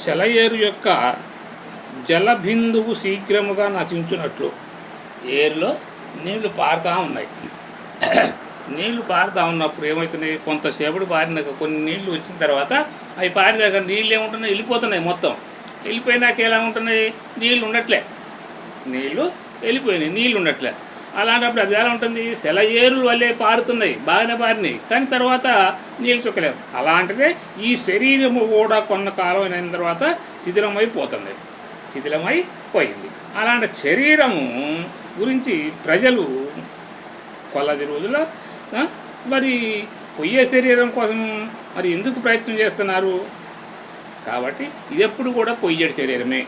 సెలయేరు యొక్క జలబిందువు శీఘ్రముగా నశించున్నట్లు ఏరులో నీళ్లు పారుతూ ఉన్నాయి. నీళ్లు పారుతూ ఉన్నప్పుడు ఏమవుతుంది, కొంతసేపటి పారినాక కొన్ని నీళ్లు వచ్చిన తర్వాత అవి పారినాక నీళ్ళు ఏముంటున్నాయి, వెళ్ళిపోతున్నాయి. మొత్తం వెళ్ళిపోయినాక ఎలా ఉంటున్నాయి, నీళ్ళు ఉండట్లే. నీళ్ళు వెళ్ళిపోయినాయి, నీళ్ళు ఉండట్లే. అలాంటప్పుడు అది ఎలా ఉంటుంది, సెలయేరుల వల్లే పారుతున్నాయి, బాగానే పారినాయి, కానీ తర్వాత నీళ్ళు చుక్కలేదు. అలాంటిదే ఈ శరీరము కూడా కొంతకాలం అయిన తర్వాత శిథిలమైపోయింది. అలాంటి శరీరము గురించి ప్రజలు కొలది రోజుల్లో మరి పొయ్యే శరీరం కోసం మరి ఎందుకు ప్రయత్నం చేస్తున్నారు? కాబట్టి ఇది ఎప్పుడు కూడా పొయ్యేడు శరీరమే.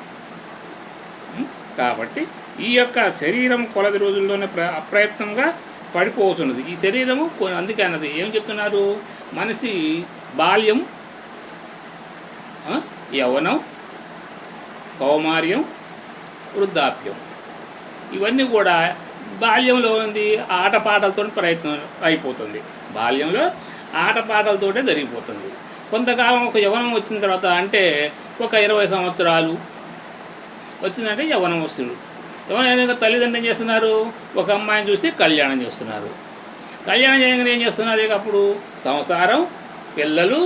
కాబట్టి ఈ యొక్క శరీరం కొలది రోజుల్లోనే అప్రయత్నంగా పడిపోతున్నది ఈ శరీరము. అందుకే అన్నది ఏం చెప్తున్నారు, మనిషి బాల్యం, యవ్వనం, కౌమార్యం, వృద్ధాప్యం ఇవన్నీ కూడా బాల్యంలో ఉంది ఆటపాటలతో ప్రయత్నం అయిపోతుంది. బాల్యంలో ఆటపాటలతోటే జరిగిపోతుంది. కొంతకాలం ఒక యవ్వనం వచ్చిన తర్వాత, అంటే ఒక 20 సంవత్సరాలు వచ్చిందంటే యవ్వనం వస్తుంది. యవ్వనం తల్లిదండ్రులు ఏం చేస్తున్నారు, ఒక అమ్మాయిని చూసి కళ్యాణం చేస్తున్నారు. కళ్యాణం చేయగానే ఏం చేస్తున్నారు, ఇక అప్పుడు సంసారం, పిల్లలు,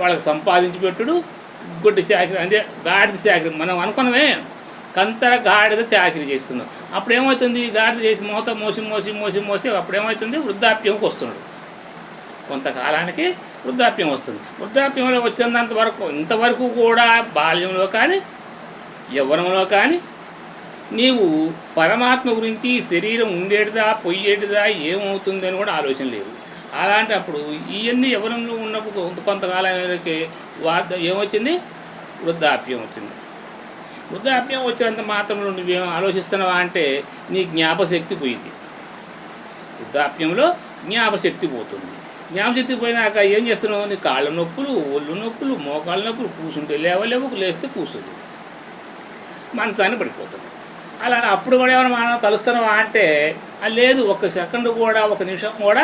వాళ్ళకి సంపాదించి పెట్టుడు, గుడ్డి చాకరీ, అంటే గాడిద చాకరీ. మనం అనుకున్నమే కంతర గాడిద చాకరీ చేస్తున్నాం. అప్పుడు ఏమవుతుంది, గాడిద చేసి మోసి అప్పుడు ఏమవుతుంది, వృద్ధాప్యంకి వస్తున్నాడు. కొంతకాలానికి వృద్ధాప్యం వస్తుంది. వృద్ధాప్యంలో వచ్చినంత వరకు ఇంతవరకు కూడా బాల్యంలో కానీ యవ్వనంలో కానీ నీవు పరమాత్మ గురించి శరీరం ఉండేటిదా పొయ్యేటిదా ఏమవుతుంది అని కూడా ఆలోచన లేదు. అలాంటప్పుడు ఇవన్నీ యవ్వనంలో ఉన్నప్పుడు కొంతకాలానికి ఏమొచ్చింది, వృద్ధాప్యం వచ్చింది. వృద్ధాప్యం వచ్చినంత మాత్రంలో నువ్వేం ఆలోచిస్తున్నావా అంటే నీ జ్ఞాపశక్తి పోయింది. వృద్ధాప్యంలో జ్ఞాపశక్తి పోతుంది. జ్ఞాపశక్తి పోయినాక ఏం చేస్తున్నావు, నీ కాళ్ళ నొప్పులు, ఒళ్ళు నొప్పులు, మోకాళ్ళ నొప్పులు, కూర్చుంటే లేవలేవు, లేస్తే కూర్చుంది, మంచాన్ని పడిపోతుంది. అలా అప్పుడు కూడా ఏమైనా మనం కలుస్తున్నావా అంటే లేదు. ఒక సెకండ్ కూడా, ఒక నిమిషం కూడా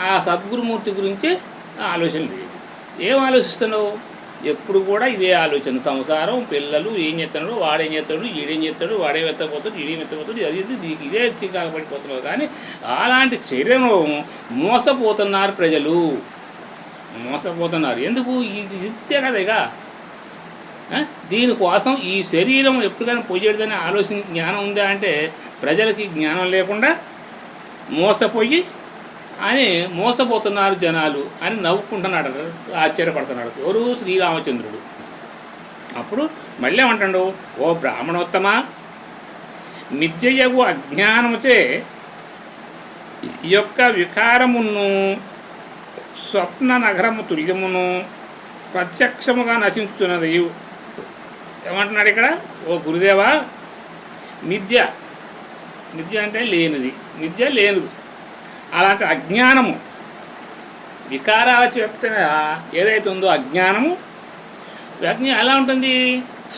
ఆ సద్గురుమూర్తి గురించి ఆలోచన లేదు. ఏం ఆలోచిస్తున్నావు, ఎప్పుడు కూడా ఇదే ఆలోచన. సంసారం, పిల్లలు, ఏం చేస్తున్నాడు, వాడేం చేస్తాడు, ఈడేం చేస్తాడు, వాడేం ఎత్తపోతాడు, ఈడేం ఎత్తపోతాడు, అది నీకు ఇదే చికాకు పడిపోతున్నావు. కానీ అలాంటి శరీరం మోసపోతున్నారు ప్రజలు, మోసపోతున్నారు. ఎందుకు, ఇది ఇంతే కదా. ఇక దీనికోసం ఈ శరీరం ఎప్పటికైనా పోయేదని ఆలోచన జ్ఞానం ఉందా అంటే ప్రజలకి జ్ఞానం లేకుండా మోసపోయి అని మోసపోతున్నారు జనాలు అని నవ్వుకుంటున్నాడు, ఆశ్చర్యపడుతున్నాడు. ఎవరు, శ్రీరామచంద్రుడు. అప్పుడు మళ్ళీ ఏమంటాడు, ఓ బ్రాహ్మణోత్తమ, మిథ్యయగు అజ్ఞానముచే ఈ యొక్క వికారమును స్వప్న నగరము తుల్యమును ప్రత్యక్షముగా నశించుతున్నది. ఏమంటున్నాడు ఇక్కడ, ఓ గురుదేవా, మిథ్య అంటే లేనిది, మిథ్య లేనిది. అలాంటి అజ్ఞానము, వికారాల చెప్తే ఏదైతే ఉందో అజ్ఞానము, ఎలా ఉంటుంది,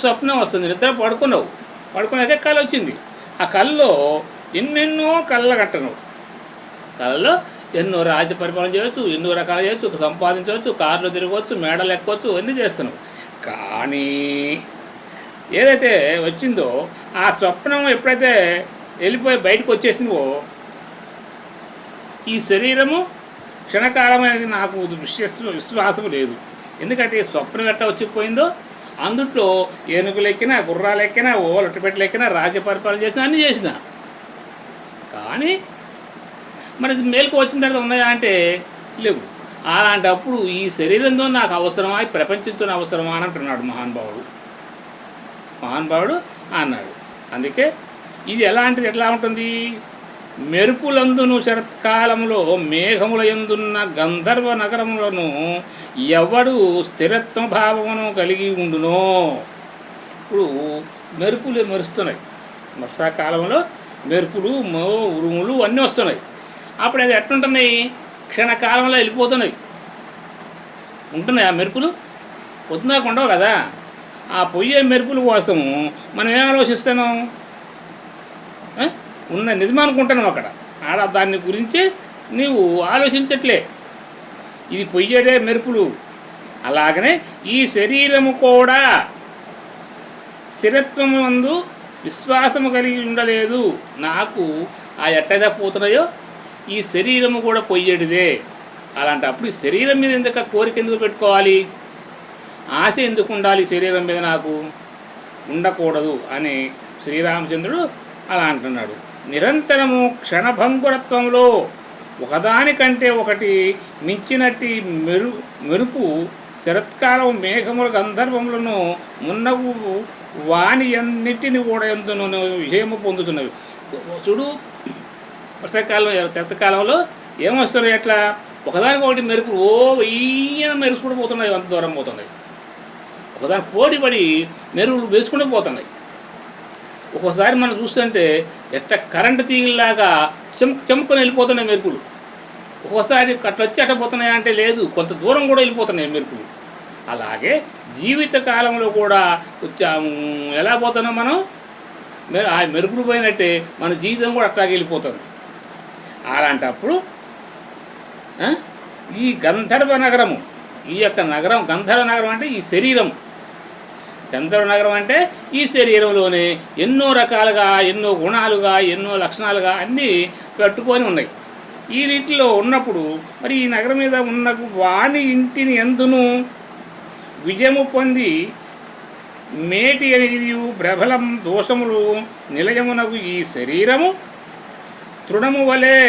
స్వప్నం వస్తుంది. నిద్ర పడుకున్నాక కళ వచ్చింది. ఆ కళ్ళలో ఎన్నెన్నో కళ్ళ కట్టను. కళ్ళలో ఎన్నో రాజ్య పరిపాలన చేయవచ్చు, ఎన్నో రకాలు చేయవచ్చు, సంపాదించవచ్చు, కార్లు తిరగవచ్చు, మేడలు ఎక్కవచ్చు, అన్నీ చేస్తున్నావు. కానీ ఏదైతే వచ్చిందో ఆ స్వప్నం ఎప్పుడైతే వెళ్ళిపోయి బయటకు వచ్చేసిందో, ఈ శరీరము క్షణకాలమైనది నాకు విశ్వాసం లేదు. ఎందుకంటే స్వప్నం ఎట్లా వచ్చిపోయిందో అందుట్లో ఏనుగులు ఎక్కినా, గుర్రాలు ఎక్కినా, లొట్టపెట్టలు ఎక్కినా, రాజ్య పరిపాలన చేసినా, అన్నీ చేసిన. కానీ మరి మేలుకు వచ్చిన తర్వాత ఉన్నాయా అంటే లేవు. అలాంటప్పుడు ఈ శరీరంతో నాకు అవసరమా, ఈ ప్రపంచంతో అవసరమా అని అంటున్నాడు మహానుభావుడు అన్నాడు. అందుకే ఇది ఎట్లా ఉంటుంది, మెరుపులందును శరత్కాలంలో మేఘముల యందున్న గంధర్వ నగరములను ఎవడు స్థిరత్వ భావమును కలిగి ఉండునో. ఇప్పుడు మెరుపులు మెరుస్తున్నాయి, వర్షాకాలంలో మెరుపులు, ఉరుములు అన్నీ వస్తున్నాయి. అప్పుడు అది ఎట్లుంటున్నాయి, క్షణకాలంలో వెళ్ళిపోతున్నాయి. ఉంటున్నాయి ఆ మెరుపులు, పొద్దునాక ఉండవు కదా. ఆ పొయ్యే మెరుపుల కోసం మనం ఏం ఆలోచిస్తున్నాం, ఉన్న నిజం అనుకుంటున్నాం. అక్కడ దాన్ని గురించి నీవు ఆలోచించట్లే. ఇది పొయ్యేడే మెరుపులు, అలాగనే ఈ శరీరము కూడా స్థిరత్వము నందు విశ్వాసము కలిగి ఉండలేదు. నాకు ఆ ఎట్టయితే పోతున్నాయో ఈ శరీరము కూడా పొయ్యేటిదే. అలాంటప్పుడు ఈ శరీరం మీద ఎందుకు కోరిక ఎందుకు పెట్టుకోవాలి, ఆశ ఎందుకు ఉండాలి శరీరం మీద, నాకు ఉండకూడదు అని శ్రీరామచంద్రుడు అలా అంటున్నాడు. నిరంతరము క్షణభంగురత్వంలో ఒకదానికంటే ఒకటి మించినట్టి మెరుపు శరత్కాలం మేఘముల గంధర్వములను మున్నగు వాణి అన్నిటిని కూడా ఎందును విజయము పొందుతున్నవి. చూడు, వర్షాకాలం శరత్కాలంలో ఏమొస్తున్నాయి, ఎట్లా ఒకదానికి ఒకటి మెరుపులు ఈయన మెరుసుకుంటూ పోతున్నాయి, అంత దూరం పోతున్నాయి. ఒకదాని పోటీ పడి మెరుపులు వేసుకుంటూ పోతున్నాయి. ఒక్కోసారి మనం చూస్తుంటే ఎట్లా కరెంటు తీగలాగా చెమ్ముకొని వెళ్ళిపోతున్నాయి మెరుపులు. ఒక్కోసారి అట్లొచ్చి అట్ట పోతున్నాయా అంటే లేదు, కొంత దూరం కూడా వెళ్ళిపోతున్నాయి మెరుపులు. అలాగే జీవిత కాలంలో కూడా ఎలా పోతున్నాం మనం, ఆ మెరుపులు పోయినట్టే మన జీవితం కూడా అట్లాగే వెళ్ళిపోతుంది. అలాంటప్పుడు ఈ గంధర్వ నగరము, ఈ యొక్క నగరం గంధర్వ నగరం అంటే ఈ శరీరం, గంధర్వ నగరం అంటే ఈ శరీరంలోనే ఎన్నో రకాలుగా, ఎన్నో గుణాలుగా, ఎన్నో లక్షణాలుగా అన్నీ పెట్టుకొని ఉన్నాయి. ఈ రీతిలో ఉన్నప్పుడు మరి ఈ నగరం మీద ఉన్న వాణి ఇంటిని ఎందును విజయము పొంది మేటి అనేది ప్రబలం దోషములు నిలయమునకు ఈ శరీరము తృణము వలె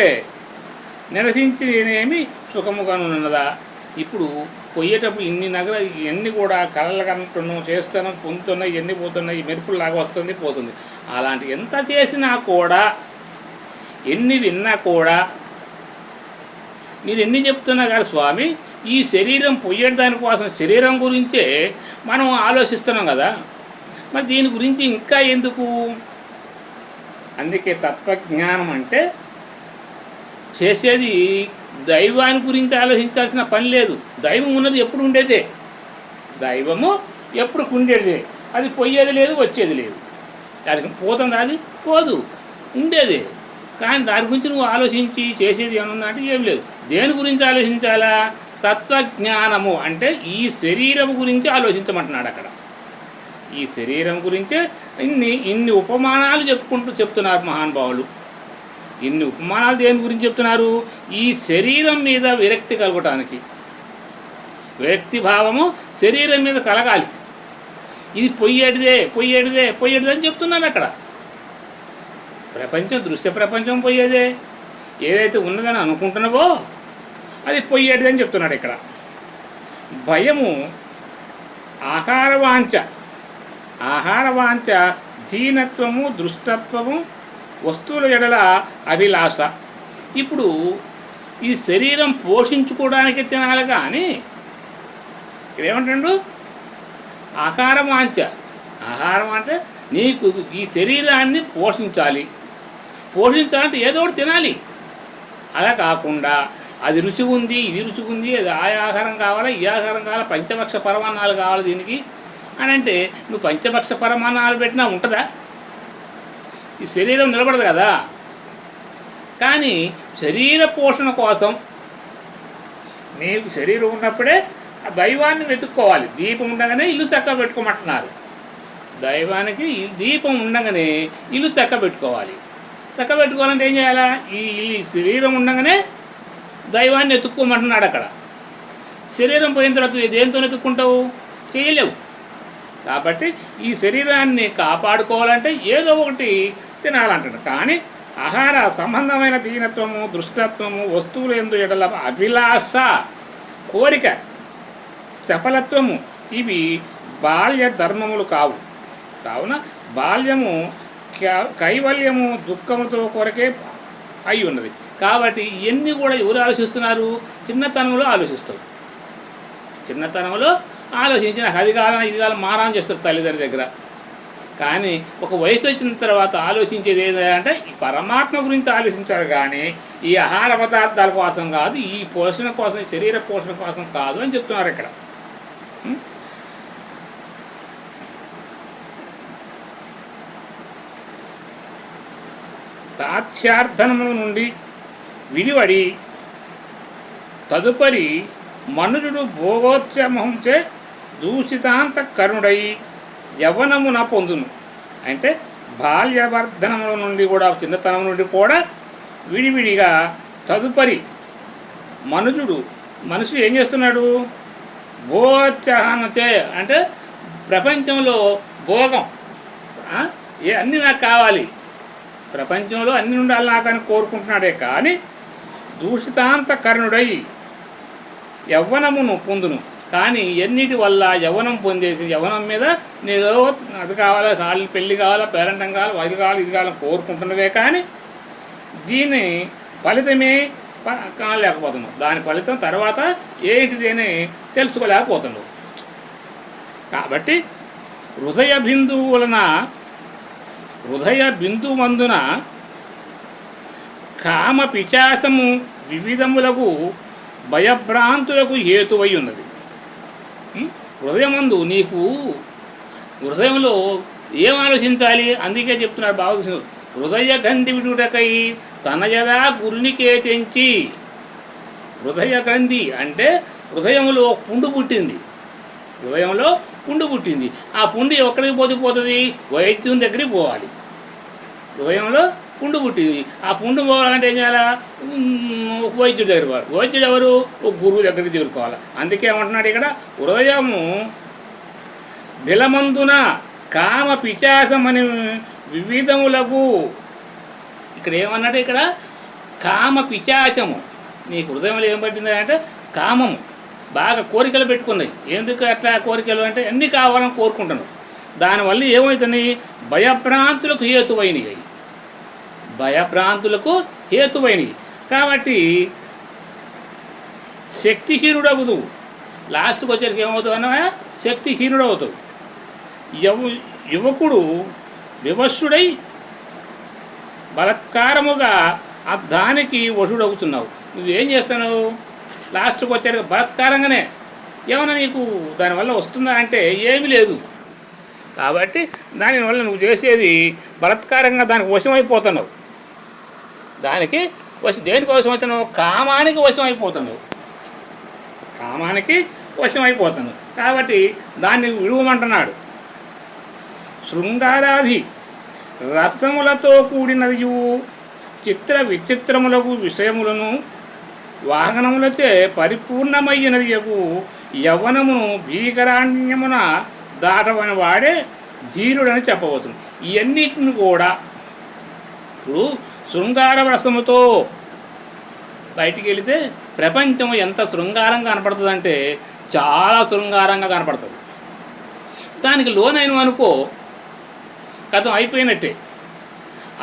నిరసించినేమి సుఖముగానున్నదా. ఇప్పుడు పోయేటప్పుడు ఇవన్నీ కూడా కళలు కంటున్నాం, చేస్తున్నాం, పొందుతున్నాయి, ఇవన్నీ పోతున్నాయి, మెరుపులాగా వస్తుంది పోతుంది. అలాంటి ఎంత చేసినా కూడా, ఎన్ని విన్నా కూడా, మీరు ఎన్ని చెప్తున్నా కానీ స్వామి ఈ శరీరం పోయే దానికోసం శరీరం గురించే మనం ఆలోచిస్తున్నాం కదా, మరి దీని గురించి ఇంకా ఎందుకు? అందుకే తత్వజ్ఞానం అంటే చేసేది దైవాన్ని గురించి ఆలోచించాల్సిన పని లేదు. దైవం ఉన్నది ఎప్పుడు ఉండేదే, దైవము ఎప్పుడు ఉండేదే, అది పోయేది లేదు, వచ్చేది లేదు. దానికి పోతుంది, అది పోదు, ఉండేదే. కానీ దాని గురించి నువ్వు ఆలోచించి చేసేది ఏమన్నా ఏం లేదు. దేని గురించి ఆలోచించాలా? తత్వజ్ఞానము అంటే ఈ శరీరం గురించి ఆలోచించమంటున్నాడు అక్కడ. ఈ శరీరం గురించే ఇన్ని ఉపమానాలు చెప్తున్నారు మహానుభావులు. ఇన్ని ఉపమానాలు దేని గురించి చెప్తున్నారు? ఈ శరీరం మీద విరక్తి కలగటానికి. విరక్తి భావము శరీరం మీద కలగాలి. ఇది పొయ్యేటిదే అని చెప్తున్నాను అక్కడ. ప్రపంచం, దృశ్య ప్రపంచం పోయేదే. ఏదైతే ఉన్నదని అనుకుంటున్నావో అది పొయ్యేటిది అని చెప్తున్నాడు ఇక్కడ. భయము ఆహారవాంఛ, దీనత్వము, దృష్టత్వము, వస్తువుల ఎడల అభిలాష. ఇప్పుడు ఈ శరీరం పోషించుకోవడానికి తినాలి, కానీ ఇదేమంటాడు? ఆహారం అంటే నీకు ఈ శరీరాన్ని పోషించాలంటే ఏదో ఒకటి తినాలి. అలా కాకుండా అది రుచి ఉంది, ఇది రుచి ఉంది, అది ఆ ఆహారం కావాలా, ఈ ఆహారం కావాలా, పంచభక్ష పరమాన్నాలు కావాలి దీనికి అని అంటే నువ్వు పంచభక్ష పరమాన్నాలు పెట్టినా ఉంటుందా? ఈ శరీరం నిలబడదు కదా. కానీ శరీర పోషణ కోసం నీకు శరీరం ఉన్నప్పుడే ఆ దైవాన్ని వెతుక్కోవాలి. దీపం ఉండగానే ఇల్లు చక్క పెట్టుకోమంటున్నారు. దైవానికి దీపం ఉండగానే ఇల్లు చక్క పెట్టుకోవాలి. చక్క పెట్టుకోవాలంటే ఏం చేయాలా? ఈ శరీరం ఉండగానే దైవాన్ని ఎత్తుక్కోమంటున్నాడు అక్కడ. శరీరం పోయిన తర్వాత దేంతో ఎత్తుక్కుంటావు? చేయలేవు. కాబట్టి ఈ శరీరాన్ని కాపాడుకోవాలంటే ఏదో ఒకటి తినాలంటాడు. కానీ ఆహార సంబంధమైన దీనత్వము, దృష్టత్వము, వస్తువులు ఎందు ఎడల అభిలాష, కోరిక, చపలత్వము ఇవి బాల్య ధర్మములు కావు. కావున బాల్యము కైవల్యము దుఃఖముతో కొరకే అయి ఉన్నది. కాబట్టి ఇవన్నీ కూడా ఎవరు ఆలోచిస్తున్నారు? చిన్నతనంలో ఆలోచిస్తారు. చిన్నతనంలో ఆలోచించి నాకు అది కావాలని ఇది కావాలని మారాం చేస్తారు తల్లిదండ్రుల దగ్గర. కానీ ఒక వయసు వచ్చిన తర్వాత ఆలోచించేది ఏదంటే ఈ పరమాత్మ గురించి ఆలోచించాలి, కానీ ఈ ఆహార పదార్థాల కోసం కాదు, ఈ పోషణ కోసం, శరీర పోషణ కోసం కాదు అని చెప్తున్నారు ఇక్కడ. తాత్స్యార్థనము నుండి విడివడి తదుపరి మనుజుడు భోగోత్సమహంచే దూషితాంత కరుణుడై యవ్వనమున పొందును. అంటే బాల్యవర్ధనముల నుండి కూడా, చిన్నతనం నుండి కూడా విడివిడిగా తదుపరి మనిషి ఏం చేస్తున్నాడు? భోగోత్సాహంచే, అంటే ప్రపంచంలో భోగం, అన్నీ నాకు కావాలి, ప్రపంచంలో అన్ని ఉండాలి నాకని కోరుకుంటున్నాడే కానీ దూషితాంత కరుణుడై యవ్వనమును పొందును. కానీ ఎన్నిటి వల్ల యవ్వనం పొందేసి, యవ్వనం మీద నీకు అది కావాలా, పెళ్ళి కావాలా, పేరెంటం కావాలా, అది కావాలి, ఇది కావాలని కోరుకుంటున్నవే కానీ దీని ఫలితమే కాలేకపోతున్నావు. దాని ఫలితం తర్వాత ఏంటిది అని తెలుసుకోలేకపోతున్నావు. కాబట్టి హృదయ బిందువందున కామ పిచాసము వివిధములకు భయభ్రాంతులకు హేతువై ఉన్నది. హృదయమందు నీకు హృదయంలో ఏం ఆలోచించాలి? అందుకే చెప్తున్నారు బాగా, హృదయ గంధి విడుటకై తనయదా గురునికే తెంచి. హృదయ గ్రంథి అంటే హృదయంలో పుండు పుట్టింది, హృదయంలో పుండు పుట్టింది. ఆ పుండు ఎక్కడికి పోతుంది? వైద్యుని దగ్గరికి పోవాలి. హృదయంలో పుండు పుట్టింది, ఆ పుండు పోవాలంటే ఏం చేయాలా? వైద్యుడి దగ్గర పోవాలి. వైద్యుడు ఎవరు? ఒక గురువు దగ్గరికి చేరుకోవాలి. అందుకే ఏమంటున్నాడు ఇక్కడ, హృదయము బిలమందున కామ పిచాసమని వివిధములకు. ఇక్కడ ఏమన్నాడు? ఇక్కడ కామ పిచాచము. నీకు హృదయంలో ఏం పట్టింది అంటే కామము, బాగా కోరికలు పెట్టుకున్నాయి. ఎందుకు అట్లా కోరికలు అంటే అన్నీ కావాలని కోరుకుంటున్నావు. దానివల్ల ఏమవుతున్నాయి? భయభ్రాంతులకు హేతువైనవి. కాబట్టి శక్తిహీనుడవుదు. లాస్ట్కి వచ్చేసరికి ఏమవుతావు అన్నా? శక్తిహీనుడు అవుతావు. యువకుడు వివశుడై బలత్కారముగా దానికి వశుడవుతున్నావు. నువ్వేం చేస్తున్నావు? లాస్ట్కి వచ్చారు బలత్కారంగానే. ఏమన్నా నీకు దానివల్ల వస్తుందా అంటే ఏమీ లేదు. కాబట్టి దానివల్ల నువ్వు చేసేది బలత్కారంగా దానికి వశమైపోతున్నావు. దేనికి వశమవుతున్నావు? కామానికి వశమైపోతున్నావు. కాబట్టి దాన్ని విడువమంటున్నాడు. శృంగారాది రసములతో కూడినదియు చిత్ర విచిత్రములకు విషయములను వాహనములచే పరిపూర్ణమయ్యినదియకు యవ్వనమును భీకరాణ్యమున దాటవని వాడే ధీరుడని చెప్పవచ్చు. ఇవన్నిటిని కూడా ఇప్పుడు శృంగార రసముతో బయటికి వెళితే ప్రపంచం ఎంత శృంగారంగా కనపడుతుందంటే చాలా శృంగారంగా కనపడుతుంది. దానికి లోనైన అనుకో గతం అయిపోయినట్టే.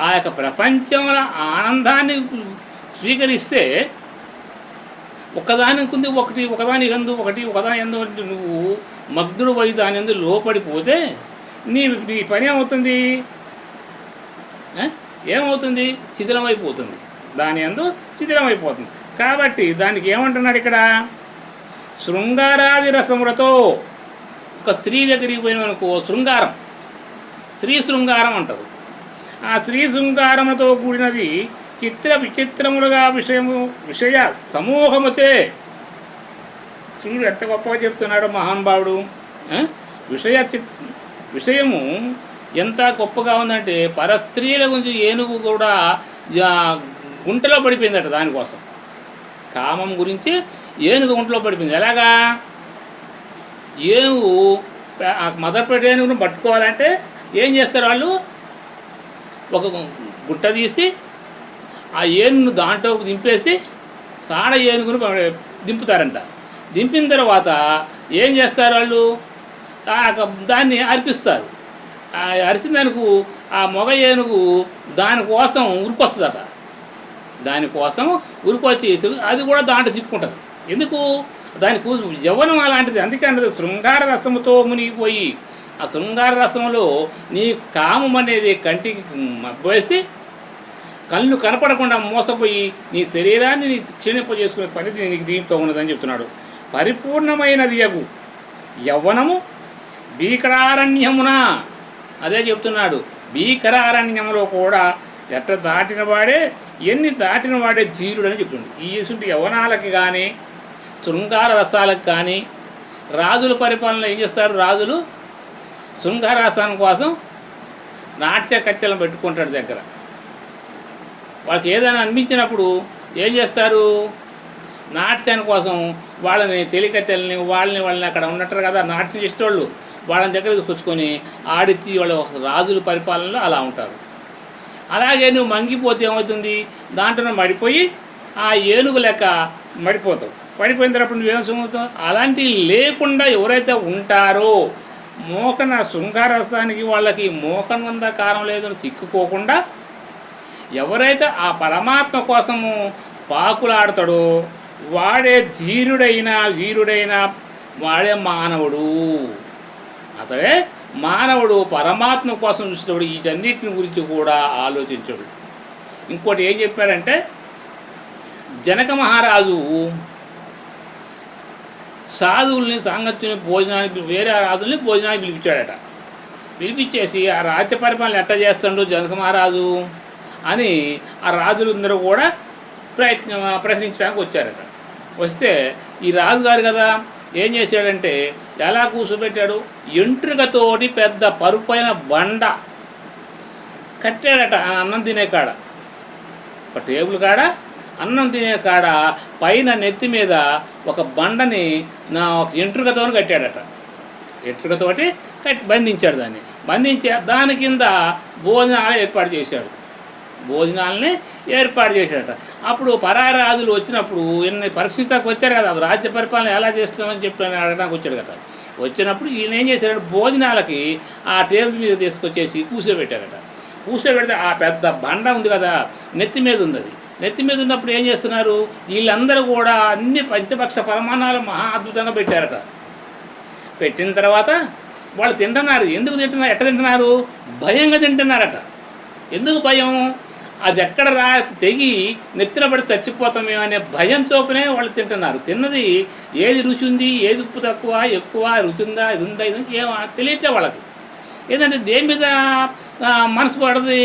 ఆ యొక్క ప్రపంచంలో ఆనందాన్ని స్వీకరిస్తే ఒకదాని ఎందు నువ్వు మగ్ధుడు పోయి దాని ఎందు లోపడిపోతే నీ పని ఏమవుతుంది? శిథిలమైపోతుంది. దాని ఎందు శిథిలమైపోతుంది. కాబట్టి దానికి ఏమంటున్నాడు ఇక్కడ? శృంగారాది రసములతో. ఒక స్త్రీ దగ్గరికి పోయిననుకో శృంగారం, స్త్రీ శృంగారం అంటారు. ఆ స్త్రీ శృంగారముతో కూడినది చిత్ర విచిత్రములుగా విషయ సమూహముచే. చూడు ఎంత గొప్పగా చెప్తున్నాడు మహానుభావుడు. విషయము ఎంత గొప్పగా ఉందంటే పరస్త్రీల గురించి ఏనుగు కూడా గుంటలో పడిపోయిందట. దానికోసం కామం గురించి ఏనుగు గుంటలో పడిపోయింది. ఎలాగా? ఏనుగు మదర్పేట ఏనుగును పట్టుకోవాలంటే ఏం చేస్తారు వాళ్ళు? ఒక గుట్ట తీసి ఆ ఏనుగును దాంట్లోకి దింపేసి కాడ ఏనుగును దింపుతారంట. దింపిన తర్వాత ఏం చేస్తారు వాళ్ళు? దాన్ని అర్పిస్తారు. అరిసినందుకు ఆ మగ ఏనుగు దానికోసం ఉరికొస్తుందట. దానికోసం ఉరికొచ్చి అది కూడా దాంట్లో చిక్కుంటుంది. ఎందుకు? దానికి యవ్వనం అలాంటిది. అందుకే అన్నది శృంగార రసముతో మునిగిపోయి ఆ శృంగార రసంలో నీ కామం అనేది కంటికి మబ్బేసి కళ్ళు కనపడకుండా మోసపోయి నీ శరీరాన్ని నీ క్షీణింపజేసుకునే పని నీకు దీంట్లో ఉన్నదని చెప్తున్నాడు. పరిపూర్ణమైనది యగు యవ్వనము భీకరారణ్యమున. అదే చెప్తున్నాడు. భీకరారణ్యములో కూడా ఎట్లా దాటిన వాడే ధీరుడు అని చెప్తున్నాడు. ఈ యవ్వనాలకి కానీ శృంగార రసాలకు కానీ, రాజుల పరిపాలనలో ఏం చేస్తారు, రాజులు శృంగార రసానం కోసం నాట్య కట్టెలను పెట్టుకుంటాడు దగ్గర. వాళ్ళకి ఏదైనా అనిపించినప్పుడు ఏం చేస్తారు, నాట్యాని కోసం వాళ్ళని తెలికత్తెల్ని వాళ్ళని అక్కడ ఉన్నట్టు కదా నాట్యం చేసేవాళ్ళు, వాళ్ళని దగ్గర తీసుకొచ్చుకొని ఆడిచ్చి వాళ్ళు రాజుల పరిపాలనలో అలా ఉంటారు. అలాగే నువ్వు మంగిపోతే ఏమవుతుంది, దాంట్లో మడిపోయి ఆ ఏనుగు లెక్క మడిపోతావు. పడిపోయిన తర్వాత నువ్వేం సుమవుతావు. అలాంటివి లేకుండా ఎవరైతే ఉంటారో, మోకన శృంగారసానికి వాళ్ళకి మోకనంద కారం లేదని చిక్కుకోకుండా ఎవరైతే ఆ పరమాత్మ కోసము పాకులాడతాడో వాడే వీరుడైన వాడే మానవుడు. అతడే మానవుడు. పరమాత్మ కోసం చూసినప్పుడు వీటన్నిటిని గురించి కూడా ఆలోచించాడు. ఇంకోటి ఏం చెప్పారంటే, జనక మహారాజు సాధువుల్ని సాంగత్యుని భోజనానికి, వేరే రాజుల్ని భోజనానికి పిలిపించాడట. పిలిపించేసి ఆ రాజ్య పరిపాలన ఎట్లా చేస్తాడు జనక మహారాజు అని ఆ రాజులందరూ కూడా ప్రశ్నించడానికి వచ్చారట. వస్తే ఈ రాజుగారు కదా ఏం చేశాడంటే, ఎలా కూర్చోబెట్టాడు, ఎంట్రుకతోటి పెద్ద పరుపైన బండ కట్టాడట. అన్నం తినే కాడ, ఒక టేబుల్ కాడ అన్నం తినే కాడ పైన నెత్తి మీద ఒక బండని ఒక ఎంట్రుకతో కట్టాడట. ఎంట్రుకతోటి బంధించాడు. దాన్ని బంధించి దాని కింద భోజనాలు ఏర్పాటు చేశాడు. భోజనాలని ఏర్పాటు చేశాడట. అప్పుడు పరాయి రాజులు వచ్చినప్పుడు పరీక్షించడానికి వచ్చారు కదా, రాజ్య పరిపాలన ఎలా చేస్తున్నామని చెప్పి అడగడానికి వచ్చాడు కదా. వచ్చినప్పుడు ఈయన ఏం చేశాడు, భోజనాలకి ఆ టేబుల్ మీద తీసుకొచ్చేసి కూర్చోబెట్టారట. కూర్చోబెడితే ఆ పెద్ద బండ ఉంది కదా నెత్తి మీద ఉంది. అది నెత్తి మీద ఉన్నప్పుడు ఏం చేస్తున్నారు, వీళ్ళందరూ కూడా అన్ని పంచపక్ష పరమాణాలు మహా అద్భుతంగా పెట్టారట. పెట్టిన తర్వాత వాళ్ళు తింటున్నారు. ఎందుకు తింటున్నారు, ఎట్ట తింటున్నారు, భయంగా తింటున్నారట. ఎందుకు భయం, అది ఎక్కడ తెగి నెత్తిన పడి చచ్చిపోతామేమనే భయం చోపనే వాళ్ళు తింటున్నారు. తిన్నది ఏది రుచి ఉంది, ఏది ఉప్పు తక్కువ ఎక్కువ, రుచి ఉందా, ఇది ఉందా, ఇది ఏమో తెలియట్లే వాళ్ళకి. ఏంటంటే దేని మీద మనసు పడది,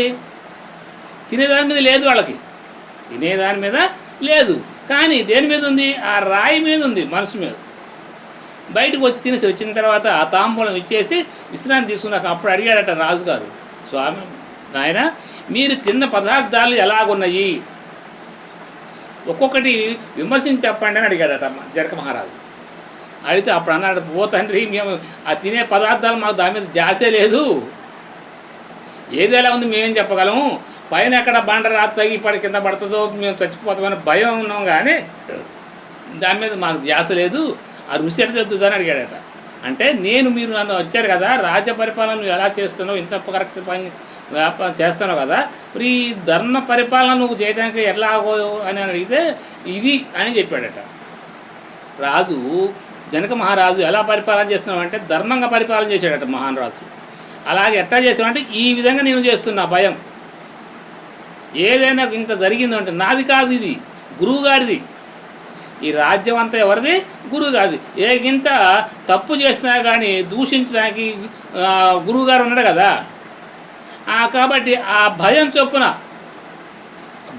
తినేదాని మీద లేదు వాళ్ళకి, తినేదాని మీద లేదు. కానీ దేని మీద ఉంది, ఆ రాయి మీద ఉంది, మనసు మీద. బయటకు వచ్చి తినేసి వచ్చిన తర్వాత ఆ తాంబూలం ఇచ్చేసి విశ్రాంతి తీసుకున్నాక అప్పుడు అడిగాడట రాజుగారు, స్వామి నాయన మీరు తిన్న పదార్థాలు ఎలాగున్నాయి, ఒక్కొక్కటి విమర్శించి చెప్పండి అని అడిగాడట జనక మహారాజు. అడిగితే అప్పుడు అన్నాడు, ఓ తండ్రి మేము ఆ తినే పదార్థాలు మాకు దాని మీద జాసే లేదు, ఏది ఎలా ఉంది మేమేం చెప్పగలము, పైన ఎక్కడ బండ తగి పడి కింద పడుతుందో మేము చచ్చిపోతామని భయం ఉన్నాం, కానీ దాని మీద మాకు ధ్యాస లేదు, ఆ రుచి ఎట్ట తెద్దుదని అడిగాడట. అంటే మీరు నన్ను వచ్చారు కదా, రాజ్య పరిపాలన నువ్వు ఎలా చేస్తున్నావు, ఇంత కరెక్ట్ పని చేస్తాను కదా, మరి ఈ ధర్మ పరిపాలన నువ్వు చేయడానికి ఎట్లా అని అడిగితే ఇది అని చెప్పాడట. రాజు జనక మహారాజు ఎలా పరిపాలన చేస్తున్నావు అంటే ధర్మంగా పరిపాలన చేశాడట మహారాజు. అలాగే ఎట్లా చేస్తామంటే ఈ విధంగా నేను చేస్తున్నా, భయం ఏదైనా ఇంత జరిగిందంటే నాది కాదు, ఇది గురువుగారిది, ఈ రాజ్యం అంతా ఎవరిది, గురువు కాదు. ఏ గింత తప్పు చేసినా కానీ దూషించడానికి గురువుగారు ఉన్నాడు కదా, కాబట్టి ఆ భయం చొప్పున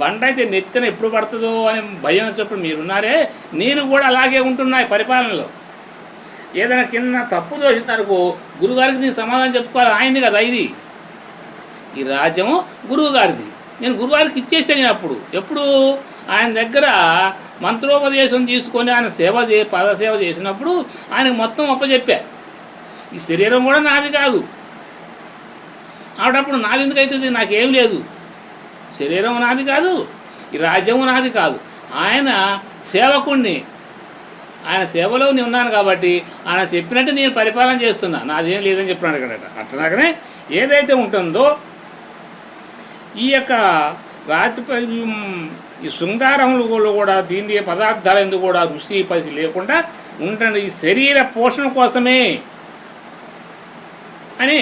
బండ అయితే నెత్తిన ఎప్పుడు పడుతుందో అని భయం చొప్పున మీరున్నారే, నేను కూడా అలాగే ఉంటున్నా పరిపాలనలో. ఏదైనా కింద తప్పు దోషిందనుకో గురువుగారికి నేను సమాధానం చెప్పుకోవాలి, ఆయనది కదా ఇది, ఈ రాజ్యము గురువుగారిది, నేను గురువుగారికి ఇచ్చేసాను. నేను అప్పుడు ఎప్పుడు ఆయన దగ్గర మంత్రోపదేశం తీసుకొని ఆయన పదసేవ చేసినప్పుడు ఆయనకు మొత్తం అప్పచెప్పా. ఈ శరీరం కూడా నాది కాదు, ఆవిడప్పుడు నాది ఎందుకు అవుతుంది, నాకేం లేదు, శరీరం నాది కాదు, ఈ రాజ్యము నాది కాదు, ఆయన సేవకుణ్ణి, ఆయన సేవలో నేను ఉన్నాను కాబట్టి ఆయన చెప్పినట్టు నేను పరిపాలన చేస్తున్నా, నాదేం లేదని చెప్పినాడు కదట. అట్లాగనే ఏదైతే ఉంటుందో ఈ యొక్క ఈ శృంగారములు కూడా తిండి పదార్థాలు ఎందుకు కూడా రుచి పసి లేకుండా ఉంటుంది, ఈ శరీర పోషణ కోసమే అని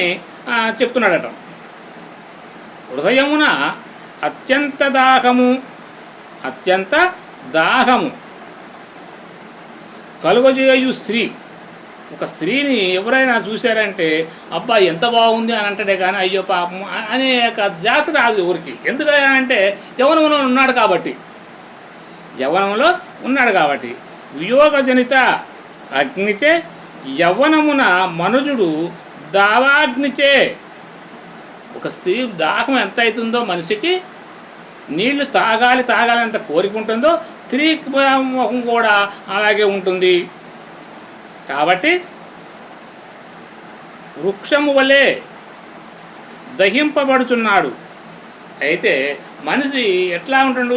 చెప్తున్నాడట. హృదయమున అత్యంత దాహము కలుగజేయు స్త్రీ, ఒక స్త్రీని ఎవరైనా చూశారంటే అబ్బా ఎంత బాగుంది అని అంటాడే కానీ అయ్యో పాపం అనే ఒక జాత రాదు ఎవరికి. ఎందుకంటే యవ్వనంలో ఉన్నాడు కాబట్టి వియోగజనిత అగ్నిచే యవ్వనమున మనుజుడు దావాగ్నిచే. ఒక స్త్రీ దాహం ఎంత అవుతుందో మనిషికి, నీళ్లు తాగాలి ఎంత కోరిక ఉంటుందో స్త్రీ ముఖం కూడా అలాగే ఉంటుంది. కాబట్టి వృక్షము వలె దహింపబడుతున్నాడు. అయితే మనిషి ఎట్లా ఉంటాడు,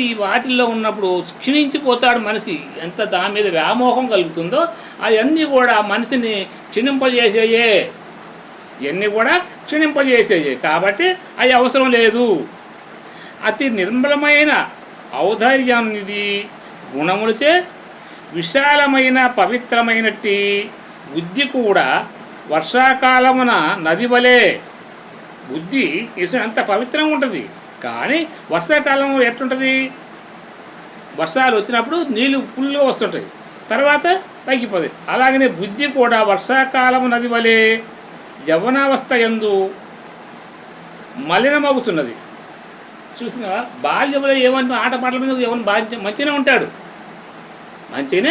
ఈ వాటిల్లో ఉన్నప్పుడు క్షీణించిపోతాడు. మనిషి ఎంత దాని మీద వ్యామోహం కలుగుతుందో అవన్నీ కూడా మనిషిని క్షీణింపజేసేయే, ఇవన్నీ కూడా క్షీణింపజేసేయే. కాబట్టి అవి అవసరం లేదు. అతి నిర్మలమైన ఔదార్యానిది గుణములచే విశాలమైన పవిత్రమైనట్టి బుద్ధి కూడా వర్షాకాలమున నది వలె. బుద్ధి అంత పవిత్రంగా ఉంటుంది. కానీ వర్షాకాలంలో ఎట్లుంటుంది, వర్షాలు వచ్చినప్పుడు నీళ్ళు ఫుల్గా వస్తుంటాయి, తర్వాత తగ్గిపోతాయి. అలాగనే బుద్ధి కూడా వర్షాకాలము నది వలె యవ్వనావస్థ యందు మలినమవుతున్నది. చూసిన బాల్యంలో ఏమన్నా ఆటపాటల మీద ఎవరిని మంచిగానే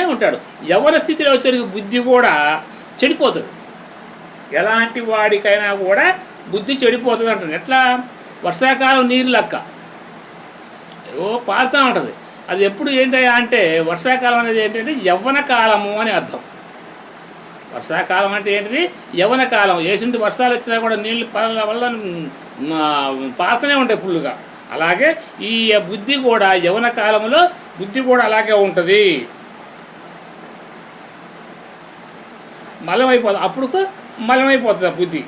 ఉంటాడు. యవ్వన స్థితిలో వచ్చేసరికి బుద్ధి కూడా చెడిపోతుంది. ఎలాంటి వాడికైనా కూడా బుద్ధి చెడిపోతుంది అంటుంది. ఎట్లా, వర్షాకాలం నీరు లెక్క పారుతూ ఉంటుంది. అది ఎప్పుడు ఏంటయ్యా అంటే, వర్షాకాలం అనేది ఏంటంటే యవ్వన కాలము అని అర్థం. వర్షాకాలం అంటే ఏంటిది, యవ్వన కాలం. ఏసింటి వర్షాలు వచ్చినా కూడా నీళ్ళు వల్ల పారుతూనే ఉంటాయి ఫుల్లుగా. అలాగే ఈ బుద్ధి కూడా యవ్వన కాలంలో బుద్ధి కూడా అలాగే ఉంటుంది, మలమైపోతుంది. అప్పుడు మలమైపోతుంది ఆ బుద్ధి.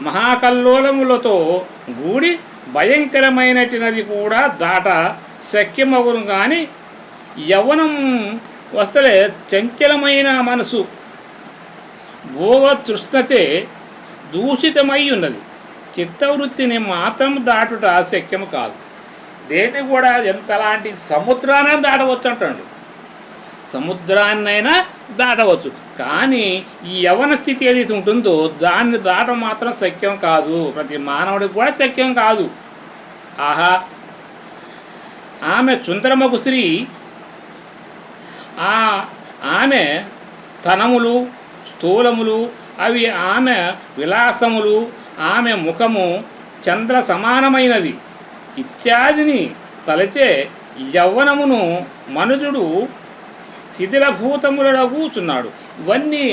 మహాకల్లోలములతో గూడి భయంకరమైనటినది కూడా దాట శక్యమగును. కానీ యవ్వనం వస్తలే చంచలమైన మనసు భోగతృష్ణచే దూషితమై ఉన్నది. చిత్తవృత్తిని మాత్రం దాటుట శక్యము కాదు. దేన్ని కూడా ఎంతలాంటి సముద్రాన్ని దాటవచ్చు అంటాడు. సముద్రాన్నైనా దాటవచ్చు, కానీ ఈ యవ్వన స్థితి ఏదైతే ఉంటుందో దాన్ని దాటం మాత్రం శక్యం కాదు. ప్రతి మానవుడికి కూడా శక్యం కాదు. ఆహా, ఆమె సుందరమగు స్త్రీ, ఆమె స్తనములు స్థూలములు, అవి ఆమె విలాసములు, ఆమె ముఖము చంద్ర సమానమైనది ఇత్యాదిని తలచే యవ్వనమును మనుజుడు శిథిలభూతములలో కూర్చున్నాడు. ఇవన్నీ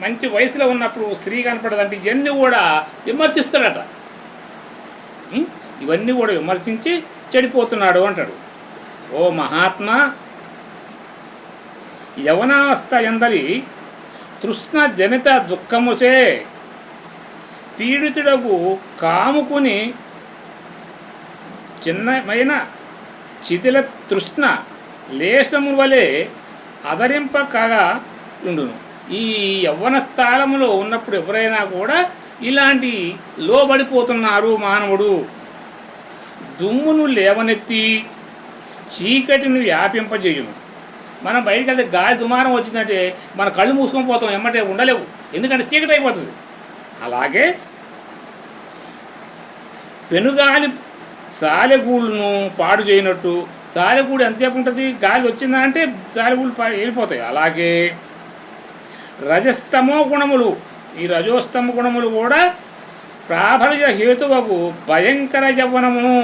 మంచి వయసులో ఉన్నప్పుడు స్త్రీ కనపడదంటే ఇవన్నీ కూడా విమర్శిస్తాడట. ఇవన్నీ కూడా విమర్శించి చెడిపోతున్నాడు అంటాడు. ఓ మహాత్మా, యవనావస్థ ఎందలి తృష్ణ జనిత దుఃఖముచే పీడితుడకు కాముకుని చిన్నమైన శిథిల తృష్ణ లేశము వలె అదరింపకగా ఉండును. ఈ యవ్వన స్థానంలో ఉన్నప్పుడు ఎవరైనా కూడా ఇలాంటి లోబడిపోతున్నారు. మానవుడు దుమ్మును లేవనెత్తి చీకటిని వ్యాపింపజేయును. మనం బయటికి వెళ్తే గాలి దుమారం వచ్చిందంటే మన కళ్ళు మూసుకొని పోతాం, ఎమ్మటే ఉండలేవు, ఎందుకంటే చీకటి అయిపోతుంది. అలాగే పెనుగాలి సాలెగూళ్ళను పాడు చేయనట్టు, సాలెగూడు ఎంతసేపు ఉంటుంది, గాలి వచ్చిందా అంటే సాలెగూళ్ళు వెళ్ళిపోతాయి. అలాగే రజస్తమో గుణములు, ఈ రజోస్తమ గుణములు కూడా ప్రాబల్య హేతువకు భయంకర యవ్వనము,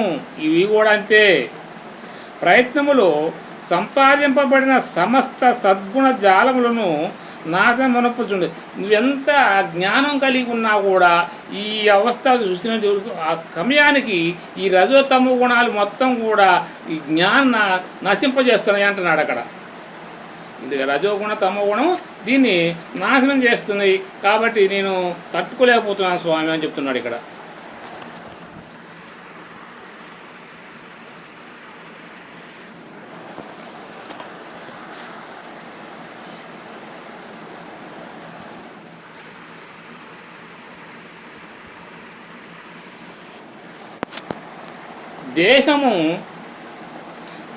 ఇవి కూడా అంతే. ప్రయత్నములో సంపాదింపబడిన సమస్త సద్గుణ జాలములను నాశనమనపుచుండు. నువ్వెంత జ్ఞానం కలిగి ఉన్నా కూడా ఈ అవస్థ చూసిన ఆ సమయానికి ఈ రజోతమ గుణాలు మొత్తం కూడా ఈ జ్ఞాన నశింపజేస్తున్నాయి అంటున్నాడు అక్కడ. ఇది రజోగుణ తమో గుణం దీన్ని నాశనం చేస్తున్నాయి, కాబట్టి నేను తట్టుకోలేకపోతున్నాను స్వామి అని చెప్తున్నాడు ఇక్కడ.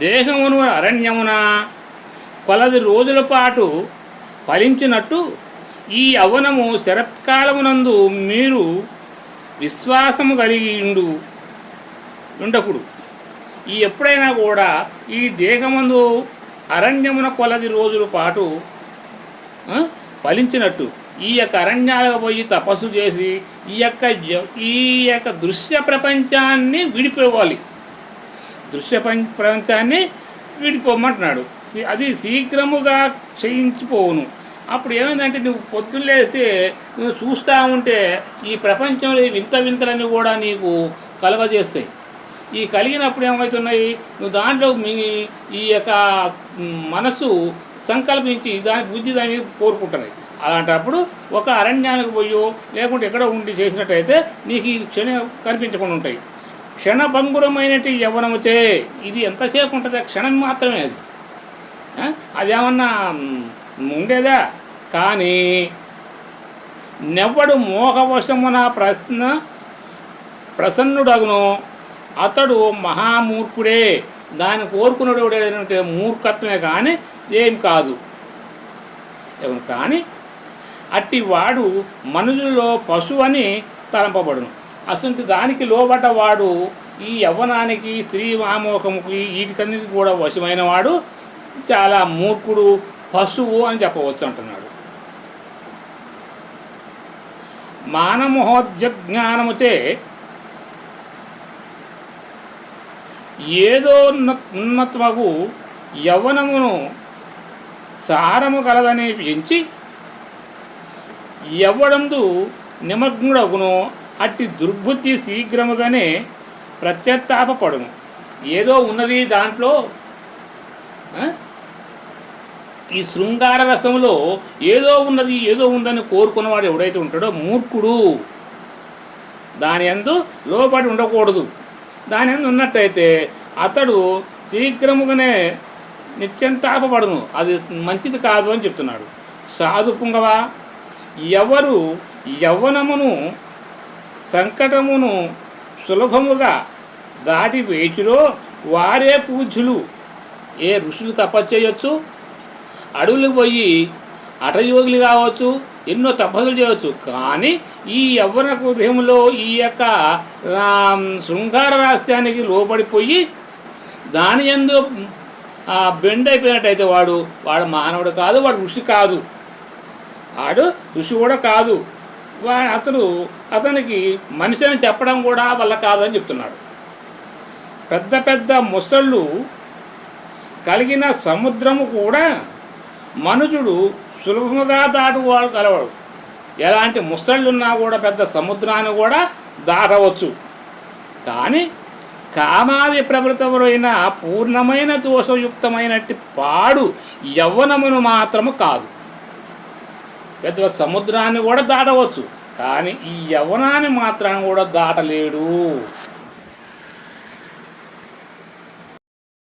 దేహమును అరణ్యమున కొలది రోజుల పాటు ఫలించినట్టు ఈ యవ్వనము శరత్కాలమునందు మీరు విశ్వాసము కలిగి ఉండకుడు. ఈ ఎప్పుడైనా కూడా ఈ దేహమందు అరణ్యమున కొలది రోజుల పాటు ఫలించినట్టు ఈ యొక్క అరణ్యాలకు పోయి తపస్సు చేసి ఈ యొక్క దృశ్య ప్రపంచాన్ని విడిపోవాలి. దృశ్య ప్రపంచాన్ని విడిపోమంటున్నాడు. అది శీఘ్రముగా క్షయించిపోవును. అప్పుడు ఏమైందంటే నువ్వు పొద్దున్నేస్తే నువ్వు చూస్తూ ఉంటే ఈ ప్రపంచంలో వింత వింతలన్నీ కూడా నీకు కలగజేస్తాయి. ఈ కలిగినప్పుడు ఏమవుతున్నాయి, నువ్వు దాంట్లో ఈ యొక్క మనసు సంకల్పించి దాని బుద్ధి దాన్ని కోరుకుంటున్నాయి. అలాంటప్పుడు ఒక అరణ్యానికి పోయో లేకుంటే ఎక్కడో ఉండి చేసినట్టయితే నీకు ఈ క్షణం కనిపించకుండా ఉంటాయి. క్షణభంగురమైనటి యవ్వనముచే ఇది ఎంతసేపు ఉంటుంది, క్షణం మాత్రమే అది. అదేమన్నా ఉండేదా? కానీ నెవ్వడు మోహవశమున ప్రసన్నుడగును అతడు మహామూర్ఖుడే. దాన్ని కోరుకున్నాడు ఏంటంటే మూర్ఖత్వమే కానీ ఏం కాదు. కానీ అట్టి వాడు మనుషుల్లో పశువు అని తలంపబడును. అసలు దానికి లోబడ్డవాడు ఈ యవ్వనానికి స్త్రీ వామోహముకి వీటికన్నిటికి కూడా వశమైన వాడు చాలా మూర్ఖుడు, పశువు అని చెప్పవచ్చు అంటున్నాడు. మానమోహోజ్ఞానముచే ఏదో ఉన్మత్వకు యవ్వనమును సారము కలదని ఎంచి ఎవ్వడందు నిమగ్నుడగును అట్టి దుర్బుద్ధి శీఘ్రముగానే ప్రత్యత్తాపడును. ఏదో ఉన్నది దాంట్లో, ఈ శృంగార రసంలో ఏదో ఉన్నది ఏదో ఉందని కోరుకున్నవాడు ఎవడైతే ఉంటాడో మూర్ఖుడు. దాని యందు లోబడి ఉండకూడదు. దాని యందు ఉన్నట్టయితే అతడు శీఘ్రముగానే నిత్యంతాపడును. అది మంచిది కాదు అని చెప్తున్నాడు. సాధు పుంగవ, ఎవరు యవ్వనమును సంకటమును సులభముగా దాటి వేచురో వారే పూజ్యులు. ఏ ఋషులు తపస్సు చేయొచ్చు, అడవులకు పోయి హఠయోగులు కావచ్చు, ఎన్నో తపస్సులు చేయవచ్చు. కానీ ఈ యవ్వన హృదయంలో ఈ యొక్క శృంగార రహస్యానికి లోబడిపోయి దాని యందు బెండ్ అయిపోయినట్టయితే వాడు మానవుడు కాదు, వాడు ఋషి కాదు, వాడు ఋషి కూడా కాదు. అతనికి మనిషి అని చెప్పడం కూడా వల్ల కాదని చెప్తున్నాడు. పెద్ద పెద్ద మొసళ్ళు కలిగిన సముద్రము కూడా మనుషుడు సులభముగా దాటువాడు కలవాడు. ఎలాంటి ముసళ్ళున్నా కూడా పెద్ద సముద్రాన్ని కూడా దాటవచ్చు. కానీ కామాది ప్రవృతములైన పూర్ణమైన దోషయుక్తమైనట్టి పాడు యవ్వనమును మాత్రము కాదు. పెద్ద సముద్రాన్ని కూడా దాటవచ్చు, కానీ ఈ యవ్వనాన్ని మాత్రాన్ని కూడా దాటలేడు.